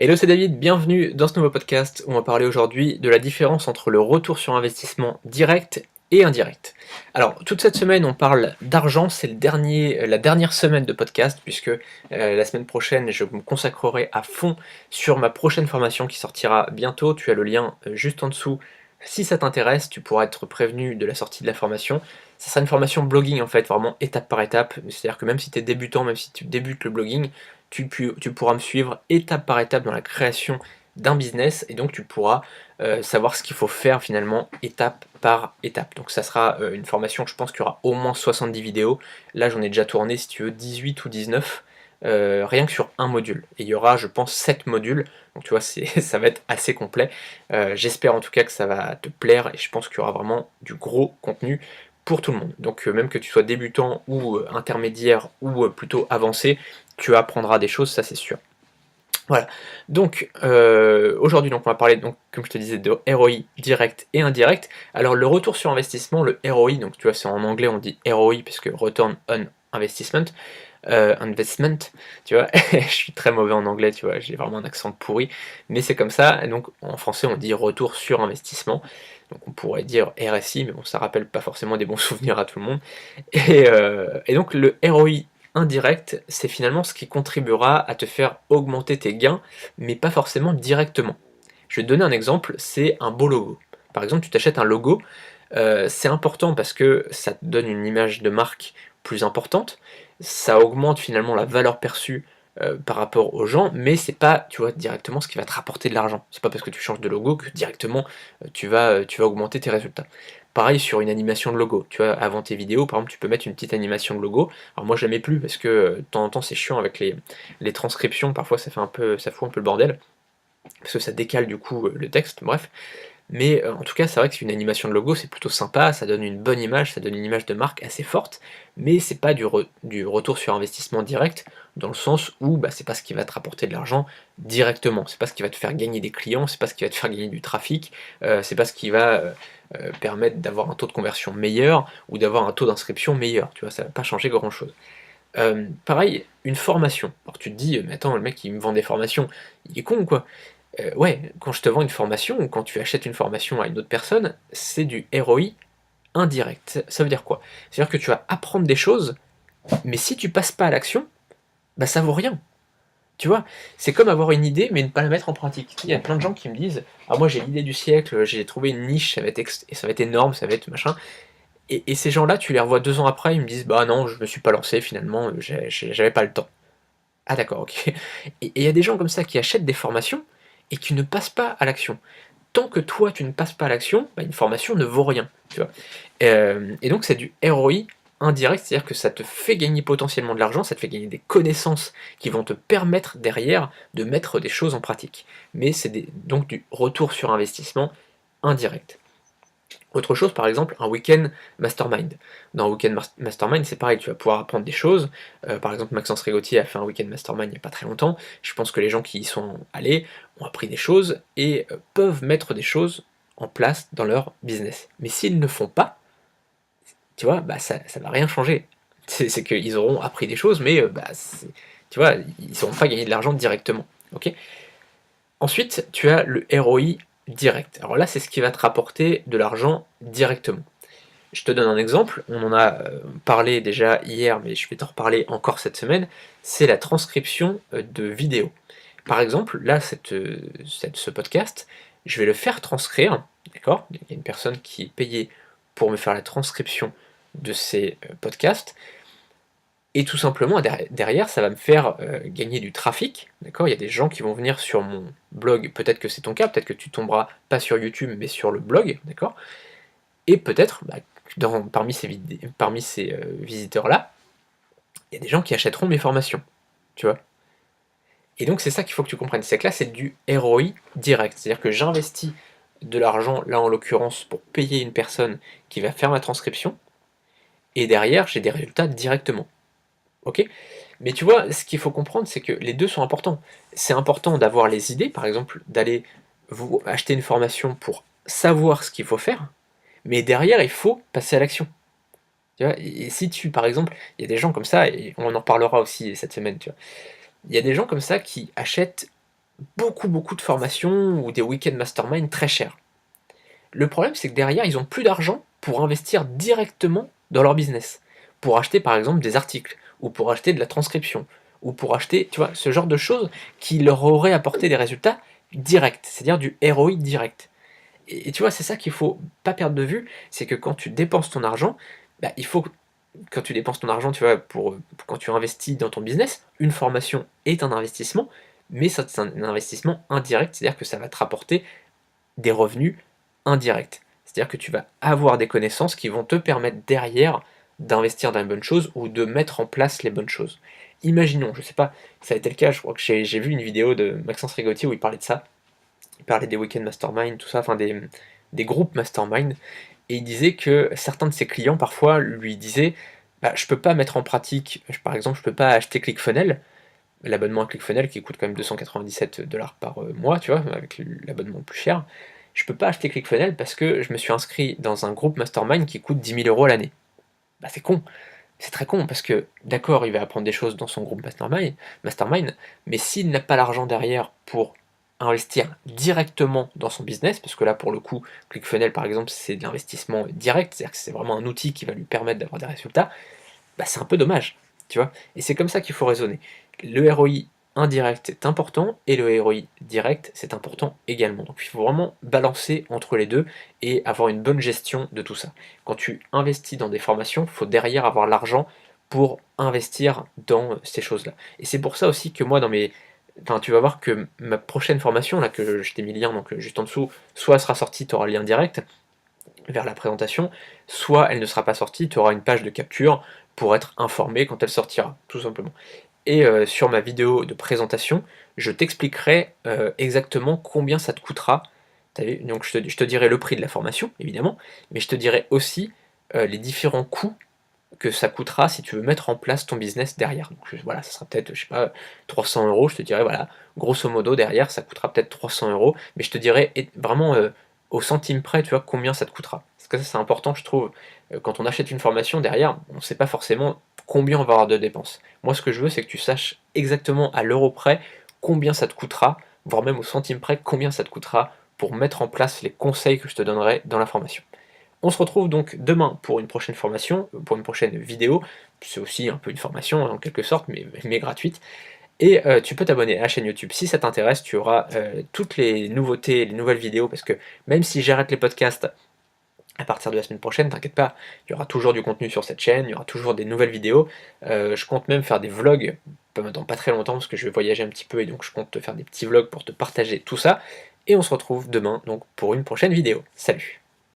Hello, c'est David, bienvenue dans ce nouveau podcast où on va parler aujourd'hui de la différence entre le retour sur investissement direct et indirect. Alors, toute cette semaine, on parle d'argent, c'est la dernière semaine de podcast, puisque la semaine prochaine, je me consacrerai à fond sur ma prochaine formation qui sortira bientôt. Tu as le lien juste en dessous. Si ça t'intéresse, tu pourras être prévenu de la sortie de la formation. Ça sera une formation blogging en fait, vraiment étape par étape. C'est-à-dire que même si tu es débutant, même si tu débutes le blogging, tu pourras me suivre étape par étape dans la création d'un business et donc tu pourras savoir ce qu'il faut faire finalement étape par étape. Donc ça sera une formation, je pense qu'il y aura au moins 70 vidéos. Là j'en ai déjà tourné si tu veux 18 ou 19. Rien que sur un module. Et il y aura, je pense, 7 modules. Donc tu vois, ça va être assez complet. J'espère en tout cas que ça va te plaire et je pense qu'il y aura vraiment du gros contenu pour tout le monde. Donc même que tu sois débutant ou intermédiaire ou plutôt avancé, tu apprendras des choses, ça c'est sûr. Voilà. Donc aujourd'hui, donc on va parler, donc comme je te disais, de ROI direct et indirect. Alors le retour sur investissement, le ROI, donc tu vois, c'est en anglais on dit ROI puisque Return on Investment. Investment, tu vois, je suis très mauvais en anglais, tu vois, j'ai vraiment un accent pourri, mais c'est comme ça. Et donc en français on dit retour sur investissement. Donc on pourrait dire RSI, mais bon, ça rappelle pas forcément des bons souvenirs à tout le monde. Et donc le ROI indirect, c'est finalement ce qui contribuera à te faire augmenter tes gains, mais pas forcément directement. Je vais te donner un exemple, c'est un beau logo. Par exemple, tu t'achètes un logo, c'est important parce que ça te donne une image de marque plus importante, ça augmente finalement la valeur perçue par rapport aux gens, mais c'est pas, tu vois, directement ce qui va te rapporter de l'argent. C'est pas parce que tu changes de logo que directement tu vas augmenter tes résultats. Pareil sur une animation de logo, tu vois, avant tes vidéos, par exemple, tu peux mettre une petite animation de logo. Alors moi, je la mets plus parce que de temps en temps, c'est chiant avec les transcriptions, parfois ça fout un peu le bordel, parce que ça décale du coup le texte, bref. Mais en tout cas, c'est vrai que c'est une animation de logo, c'est plutôt sympa, ça donne une bonne image, ça donne une image de marque assez forte, mais c'est pas du retour sur investissement direct, dans le sens où bah, c'est pas ce qui va te rapporter de l'argent directement, c'est pas ce qui va te faire gagner des clients, c'est pas ce qui va te faire gagner du trafic, c'est pas ce qui va permettre d'avoir un taux de conversion meilleur ou d'avoir un taux d'inscription meilleur, tu vois, ça va pas changer grand chose. Pareil, une formation. Alors tu te dis, mais attends, le mec il me vend des formations, il est con ou quoi? Ouais, quand je te vends une formation ou quand tu achètes une formation à une autre personne, c'est du ROI indirect. Ça veut dire quoi? C'est-à-dire que tu vas apprendre des choses, mais si tu passes pas à l'action, bah ça vaut rien. Tu vois, c'est comme avoir une idée mais ne pas la mettre en pratique. Il y a plein de gens qui me disent, ah moi j'ai l'idée du siècle, j'ai trouvé une niche, ça va être énorme, ça va être machin. Et ces gens-là, tu les revois 2 ans après, ils me disent, bah non, je me suis pas lancé finalement, j'avais pas le temps. Ah d'accord, ok. Et il y a des gens comme ça qui achètent des formations et qui ne passent pas à l'action. Tant que toi tu ne passes pas à l'action, bah, une formation ne vaut rien, tu vois. Et donc c'est du ROI indirect, c'est-à-dire que ça te fait gagner potentiellement de l'argent, ça te fait gagner des connaissances qui vont te permettre derrière de mettre des choses en pratique. Mais c'est donc du retour sur investissement indirect. Autre chose, par exemple, un week-end mastermind. Dans un week-end mastermind, c'est pareil, tu vas pouvoir apprendre des choses. Par exemple, Maxence Rigotier a fait un week-end mastermind il n'y a pas très longtemps. Je pense que les gens qui y sont allés ont appris des choses et peuvent mettre des choses en place dans leur business. Mais s'ils ne le font pas, tu vois, bah ça ne va rien changer. C'est qu'ils auront appris des choses, mais tu vois, ils ne sauront pas gagner de l'argent directement. Ok. Ensuite, tu as le ROI direct. Alors là, c'est ce qui va te rapporter de l'argent directement. Je te donne un exemple, on en a parlé déjà hier, mais je vais t'en reparler encore cette semaine, c'est la transcription de vidéos. Par exemple, là, ce podcast, je vais le faire transcrire, d'accord? Il y a une personne qui est payée pour me faire la transcription de ces podcasts, et tout simplement, derrière, ça va me faire gagner du trafic, d'accord? Il y a des gens qui vont venir sur mon blog, peut-être que c'est ton cas, peut-être que tu tomberas pas sur YouTube, mais sur le blog, d'accord? Et peut-être, bah, parmi ces visiteurs-là, il y a des gens qui achèteront mes formations, tu vois? Et donc c'est ça qu'il faut que tu comprennes, c'est que là, c'est du ROI direct, c'est-à-dire que j'investis de l'argent, là en l'occurrence, pour payer une personne qui va faire ma transcription, et derrière, j'ai des résultats directement. Ok? Mais tu vois, ce qu'il faut comprendre, c'est que les deux sont importants. C'est important d'avoir les idées, par exemple, d'aller vous acheter une formation pour savoir ce qu'il faut faire, mais derrière, il faut passer à l'action. Tu vois? Et si tu, par exemple, il y a des gens comme ça, et on en parlera aussi cette semaine, tu vois. Il y a des gens comme ça qui achètent beaucoup de formations ou des week-ends mastermind très chers. Le problème, c'est que derrière, ils ont plus d'argent pour investir directement dans leur business, pour acheter par exemple des articles, ou pour acheter de la transcription, ou pour acheter, tu vois, ce genre de choses qui leur auraient apporté des résultats directs, c'est-à-dire du ROI direct. Et tu vois, c'est ça qu'il faut pas perdre de vue, c'est que quand tu dépenses ton argent, bah, il faut, quand tu dépenses ton argent, tu vois, quand tu investis dans ton business, une formation est un investissement, mais c'est un investissement indirect, c'est-à-dire que ça va te rapporter des revenus indirects. C'est-à-dire que tu vas avoir des connaissances qui vont te permettre derrière d'investir dans les bonnes choses ou de mettre en place les bonnes choses. Imaginons, je sais pas, ça a été le cas, je crois que j'ai vu une vidéo de Maxence Rigotti où il parlait de ça, il parlait des week-ends mastermind, tout ça, enfin des groupes mastermind, et il disait que certains de ses clients parfois lui disaient bah, je peux pas mettre en pratique, par exemple, je peux pas acheter ClickFunnels, l'abonnement à ClickFunnels qui coûte quand même 297 $ par mois, tu vois, avec l'abonnement le plus cher. Je peux pas acheter ClickFunnels parce que je me suis inscrit dans un groupe mastermind qui coûte 10 000 € à l'année. Bah c'est con, c'est très con parce que d'accord, il va apprendre des choses dans son groupe mastermind, mais s'il n'a pas l'argent derrière pour investir directement dans son business, parce que là pour le coup, ClickFunnels par exemple, c'est de l'investissement direct, c'est-à-dire que c'est vraiment un outil qui va lui permettre d'avoir des résultats, bah, c'est un peu dommage, tu vois. Et c'est comme ça qu'il faut raisonner. Le ROI indirect est important et le ROI direct c'est important également. Donc il faut vraiment balancer entre les deux et avoir une bonne gestion de tout ça. Quand tu investis dans des formations, il faut derrière avoir l'argent pour investir dans ces choses-là. Et c'est pour ça aussi que moi dans mes... Enfin, tu vas voir que ma prochaine formation, là que je t'ai mis le lien donc juste en dessous, soit elle sera sortie, tu auras le lien direct, vers la présentation, soit elle ne sera pas sortie, tu auras une page de capture pour être informé quand elle sortira, tout simplement. Et sur ma vidéo de présentation, je t'expliquerai exactement combien ça te coûtera. T'as vu. Donc je te dirai le prix de la formation, évidemment, mais je te dirai aussi les différents coûts que ça coûtera si tu veux mettre en place ton business derrière. Donc voilà, ça sera peut-être, je sais pas, 300 €, je te dirais, voilà, grosso modo, derrière, ça coûtera peut-être 300 €, mais je te dirai vraiment au centime près, tu vois, combien ça te coûtera. Parce que ça, c'est important, je trouve. Quand on achète une formation, derrière, on ne sait pas forcément combien on va avoir de dépenses. Moi, ce que je veux, c'est que tu saches exactement à l'euro près combien ça te coûtera, voire même au centime près combien ça te coûtera pour mettre en place les conseils que je te donnerai dans la formation. On se retrouve donc demain pour une prochaine formation, pour une prochaine vidéo. C'est aussi un peu une formation en quelque sorte, mais gratuite. Et tu peux t'abonner à la chaîne YouTube si ça t'intéresse. Tu auras toutes les nouveautés, les nouvelles vidéos, parce que même si j'arrête les podcasts à partir de la semaine prochaine, t'inquiète pas, il y aura toujours du contenu sur cette chaîne, il y aura toujours des nouvelles vidéos. Je compte même faire des vlogs, dans pas très longtemps, parce que je vais voyager un petit peu, et donc je compte te faire des petits vlogs pour te partager tout ça. Et on se retrouve demain donc pour une prochaine vidéo. Salut!